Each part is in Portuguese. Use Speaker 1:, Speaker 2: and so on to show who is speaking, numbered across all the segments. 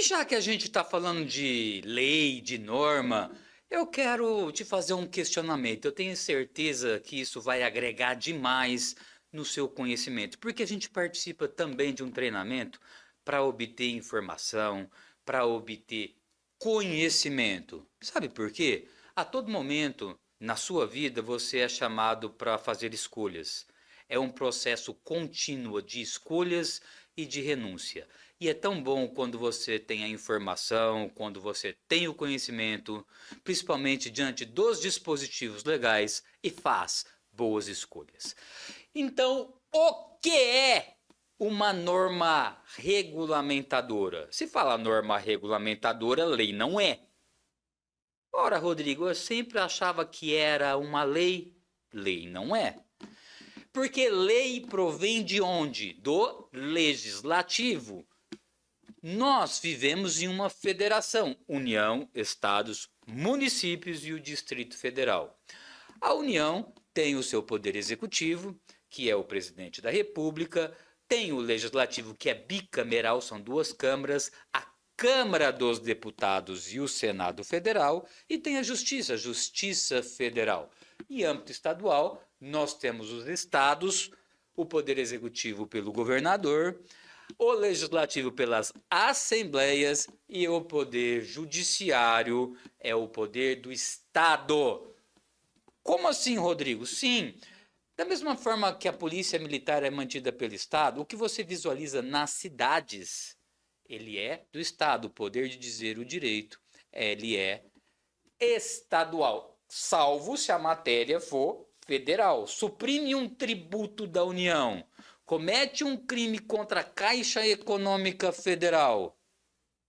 Speaker 1: já que a gente está falando de lei, de norma, eu quero te fazer um questionamento. Eu tenho certeza que isso vai agregar demais no seu conhecimento, porque a gente participa também de um treinamento para obter informação, para obter conhecimento. Sabe por quê? A todo momento na sua vida você é chamado para fazer escolhas. É um processo contínuo de escolhas e de renúncia. E é tão bom quando você tem a informação, quando você tem o conhecimento, principalmente diante dos dispositivos legais e faz boas escolhas. Então, o que é uma norma regulamentadora? Se fala norma regulamentadora, lei não é. Ora, Rodrigo, eu sempre achava que era uma lei. Lei não é. Porque lei provém de onde? Do legislativo. Nós vivemos em uma federação, União, Estados, municípios e o Distrito Federal. A União tem o seu poder executivo, que é o presidente da República, tem o legislativo, que é bicameral, são duas câmaras, a Câmara dos Deputados e o Senado Federal, e tem a Justiça Federal. Em âmbito estadual, nós temos os estados, o poder executivo pelo governador, o legislativo pelas assembleias e o poder judiciário é o poder do Estado. Como assim, Rodrigo? Sim, da mesma forma que a polícia militar é mantida pelo Estado, o que você visualiza nas cidades, ele é do Estado, o poder de dizer o direito, ele é estadual, salvo se a matéria for federal. Suprime um tributo da União, comete um crime contra a Caixa Econômica Federal,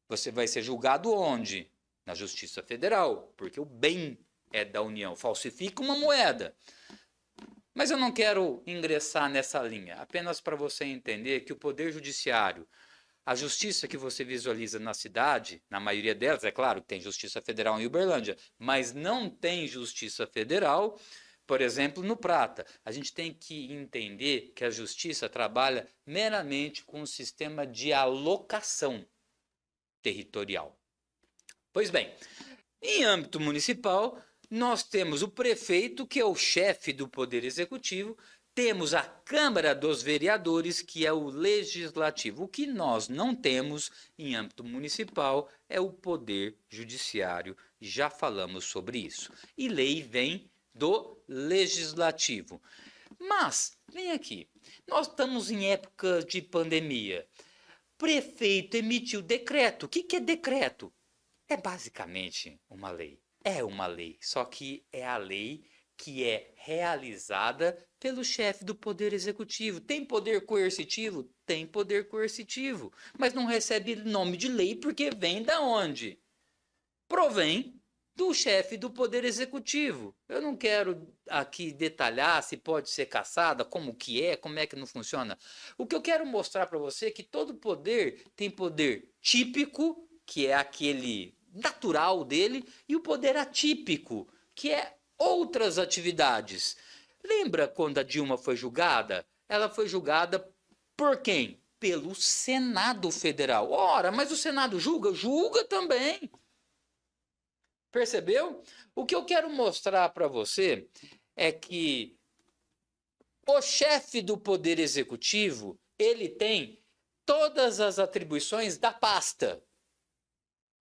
Speaker 1: você vai ser julgado onde? Na Justiça Federal, porque o bem é da União. Falsifica uma moeda. Mas eu não quero ingressar nessa linha, apenas para você entender que o Poder Judiciário, a justiça que você visualiza na cidade, na maioria delas, é claro, tem Justiça Federal em Uberlândia, mas não tem Justiça Federal, por exemplo, no Prata. A gente tem que entender que a justiça trabalha meramente com um sistema de alocação territorial. Pois bem, em âmbito municipal, nós temos o prefeito, que é o chefe do Poder Executivo, temos a Câmara dos Vereadores, que é o legislativo. O que nós não temos em âmbito municipal é o Poder Judiciário, já falamos sobre isso. E lei vem do legislativo. Mas, vem aqui, nós estamos em época de pandemia. Prefeito emitiu decreto. O que é decreto? É basicamente uma lei. É uma lei, só que é a lei que é realizada pelo chefe do Poder Executivo. Tem poder coercitivo? Tem poder coercitivo, mas não recebe nome de lei porque vem da onde? Provém do chefe do Poder Executivo. Eu não quero aqui detalhar se pode ser caçada, como é que não funciona. O que eu quero mostrar para você é que todo poder tem poder típico, que é aquele natural dele, e o poder atípico, que é outras atividades. Lembra quando a Dilma foi julgada? Ela foi julgada por quem? Pelo Senado Federal. Ora, mas o Senado julga? Julga também. Percebeu? O que eu quero mostrar para você é que o chefe do Poder Executivo, ele tem todas as atribuições da pasta.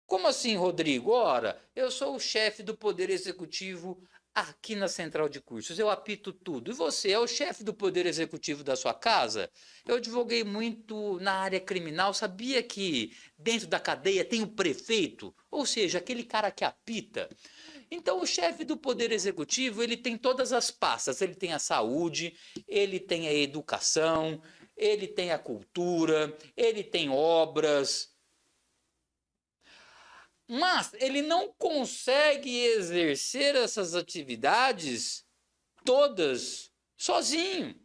Speaker 1: Como assim, Rodrigo? Ora, eu sou o chefe do Poder Executivo aqui na Central de Cursos, eu apito tudo. E você é o chefe do Poder Executivo da sua casa? Eu advoguei muito na área criminal, sabia que dentro da cadeia tem o prefeito, ou seja, aquele cara que apita. Então, o chefe do Poder Executivo, ele tem todas as pastas, ele tem a saúde, ele tem a educação, ele tem a cultura, ele tem obras. Mas ele não consegue exercer essas atividades todas sozinho.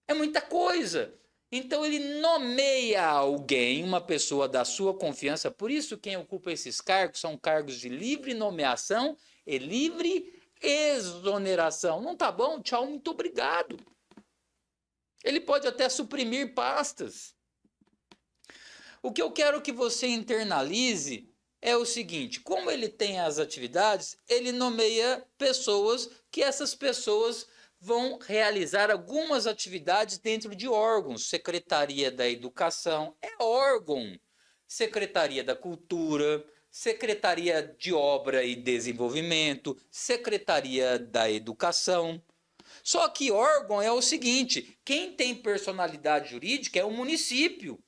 Speaker 1: É muita coisa. Então ele nomeia alguém, uma pessoa da sua confiança. Por isso quem ocupa esses cargos são cargos de livre nomeação e livre exoneração. Não tá bom? Tchau, muito obrigado. Ele pode até suprimir pastas. O que eu quero que você internalize é o seguinte: como ele tem as atividades, ele nomeia pessoas que essas pessoas vão realizar algumas atividades dentro de órgãos. Secretaria da Educação é órgão, Secretaria da Cultura, Secretaria de Obra e Desenvolvimento, Secretaria da Educação. Só que órgão é o seguinte: quem tem personalidade jurídica é o município.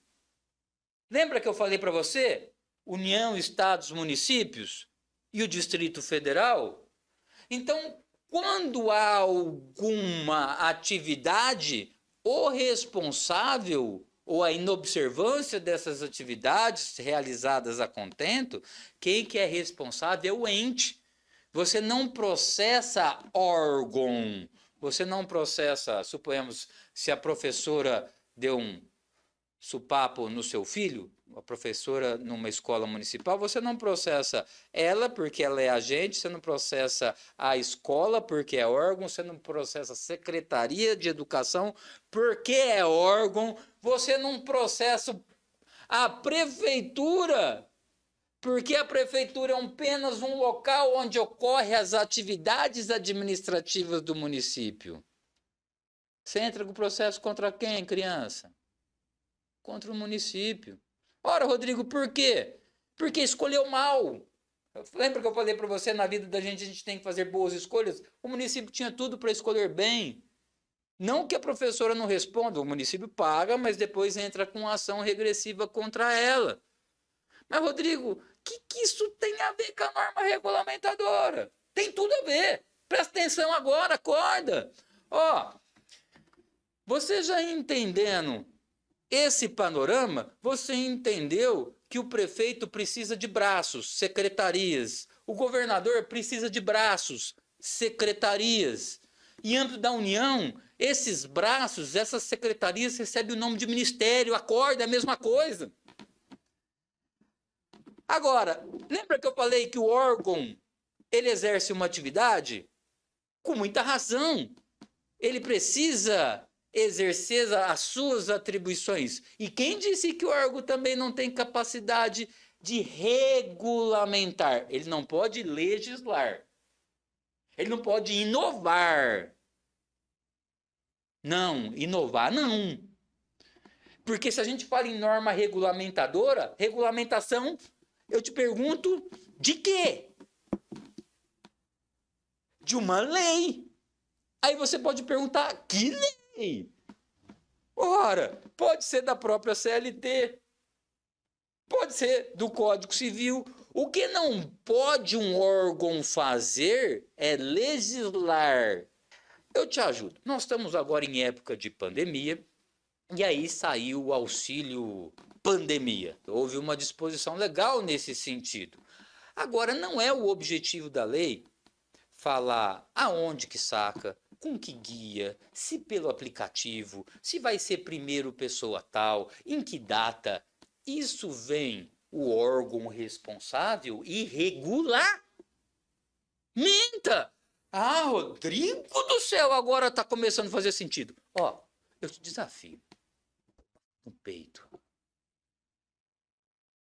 Speaker 1: Lembra que eu falei para você? União, Estados, Municípios e o Distrito Federal? Então, quando há alguma atividade, o responsável ou a inobservância dessas atividades realizadas a contento, quem que é responsável é o ente. Você não processa órgão, você não processa, suponhamos, se a professora deu um supapo no seu filho, a professora numa escola municipal, você não processa ela porque ela é agente, você não processa a escola porque é órgão, você não processa a Secretaria de Educação porque é órgão, você não processa a prefeitura porque a prefeitura é apenas um local onde ocorrem as atividades administrativas do município. Você entra com o processo contra quem, criança? Contra o município. Ora, Rodrigo, por quê? Porque escolheu mal. Lembra que eu falei para você, na vida da gente, a gente tem que fazer boas escolhas? O município tinha tudo para escolher bem. Não que a professora não responda, o município paga, mas depois entra com ação regressiva contra ela. Mas, Rodrigo, o que isso tem a ver com a norma regulamentadora? Tem tudo a ver. Presta atenção agora, acorda. Ó, você já entendendo esse panorama, você entendeu que o prefeito precisa de braços, secretarias. O governador precisa de braços, secretarias. Em âmbito da União, esses braços, essas secretarias recebem o nome de ministério. Acorda, é a mesma coisa. Agora, lembra que eu falei que o órgão, ele exerce uma atividade? Com muita razão. Ele precisa exercer as suas atribuições. E quem disse que o órgão também não tem capacidade de regulamentar? Ele não pode legislar. Ele não pode inovar. Não, inovar não. Porque se a gente fala em norma regulamentadora, regulamentação, eu te pergunto, de quê? De uma lei. Aí você pode perguntar, que lei? Ora, pode ser da própria CLT, pode ser do Código Civil. O que não pode um órgão fazer é legislar. Eu te ajudo. Nós estamos agora em época de pandemia, e aí saiu o auxílio pandemia. Houve uma disposição legal nesse sentido. Agora, não é o objetivo da lei falar aonde que saca, com que guia, se pelo aplicativo, se vai ser primeiro pessoa tal, em que data. Isso vem o órgão responsável e regular. Minta! Ah, Rodrigo do céu, agora está começando a fazer sentido. Ó, eu te desafio. No peito.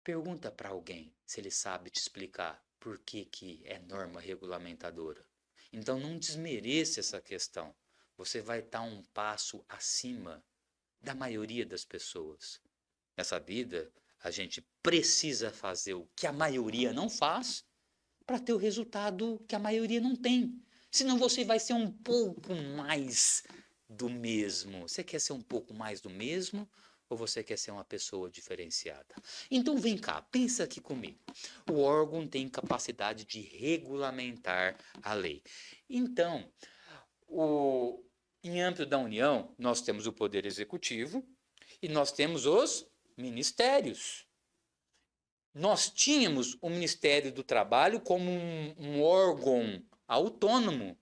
Speaker 1: Pergunta para alguém se ele sabe te explicar por que é norma regulamentadora. Então não desmereça essa questão. Você vai estar um passo acima da maioria das pessoas. Nessa vida, a gente precisa fazer o que a maioria não faz para ter o resultado que a maioria não tem. Senão você vai ser um pouco mais do mesmo. Você quer ser um pouco mais do mesmo? Ou você quer ser uma pessoa diferenciada? Então vem cá, pensa aqui comigo. O órgão tem capacidade de regulamentar a lei. Então, em âmbito da União, nós temos o Poder Executivo e nós temos os ministérios. Nós tínhamos o Ministério do Trabalho como um órgão autônomo.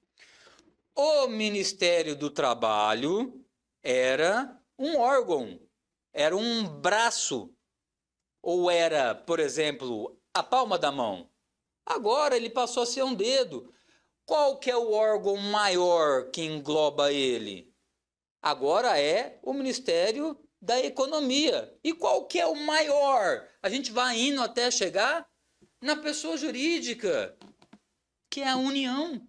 Speaker 1: O Ministério do Trabalho era um órgão. Era um braço, ou era, por exemplo, a palma da mão. Agora ele passou a ser um dedo. Qual que é o órgão maior que engloba ele? Agora é o Ministério da economia. E qual que é o maior? A gente vai indo até chegar na pessoa jurídica, que é a União.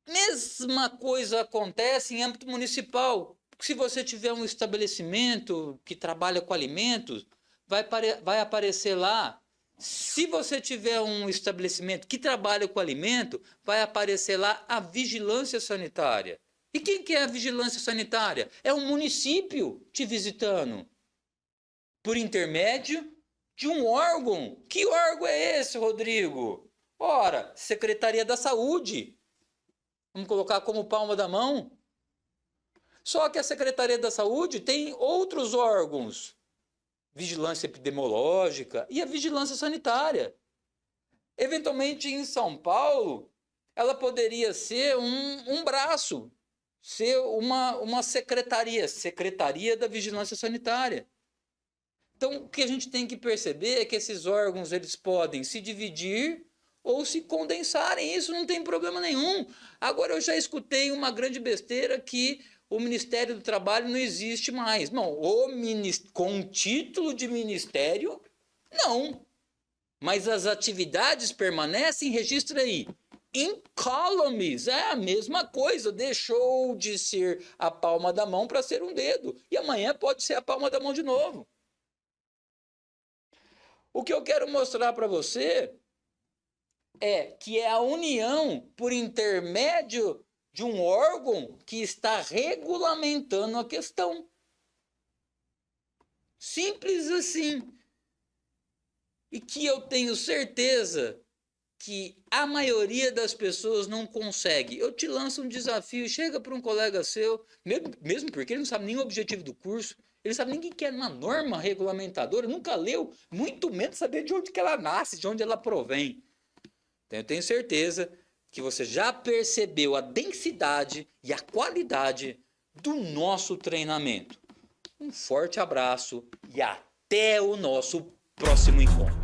Speaker 1: Mesma coisa acontece em âmbito municipal. Se você tiver um estabelecimento que trabalha com alimentos, vai aparecer lá. Se você tiver um estabelecimento que trabalha com alimento, vai aparecer lá a vigilância sanitária. E quem que é a vigilância sanitária? É um município te visitando, por intermédio de um órgão. Que órgão é esse, Rodrigo? Ora, Secretaria da Saúde. Vamos colocar como palma da mão. Só que a Secretaria da Saúde tem outros órgãos. Vigilância epidemiológica e a vigilância sanitária. Eventualmente, em São Paulo, ela poderia ser um braço, ser uma secretaria, Secretaria da Vigilância Sanitária. Então, o que a gente tem que perceber é que esses órgãos eles podem se dividir ou se condensarem. Isso não tem problema nenhum. Agora, eu já escutei uma grande besteira que o Ministério do Trabalho não existe mais. Não, com o título de ministério, não. Mas as atividades permanecem, registra aí. Incólumes, é a mesma coisa. Deixou de ser a palma da mão para ser um dedo. E amanhã pode ser a palma da mão de novo. O que eu quero mostrar para você é que é a união por intermédio de um órgão que está regulamentando a questão. Simples assim. E que eu tenho certeza que a maioria das pessoas não consegue. Eu te lanço um desafio, chega para um colega seu, mesmo porque ele não sabe nem o objetivo do curso, ele não sabe nem o que é uma norma regulamentadora, nunca leu, muito menos saber de onde que ela nasce, de onde ela provém. Então eu tenho certeza que você já percebeu a densidade e a qualidade do nosso treinamento. Um forte abraço e até o nosso próximo encontro.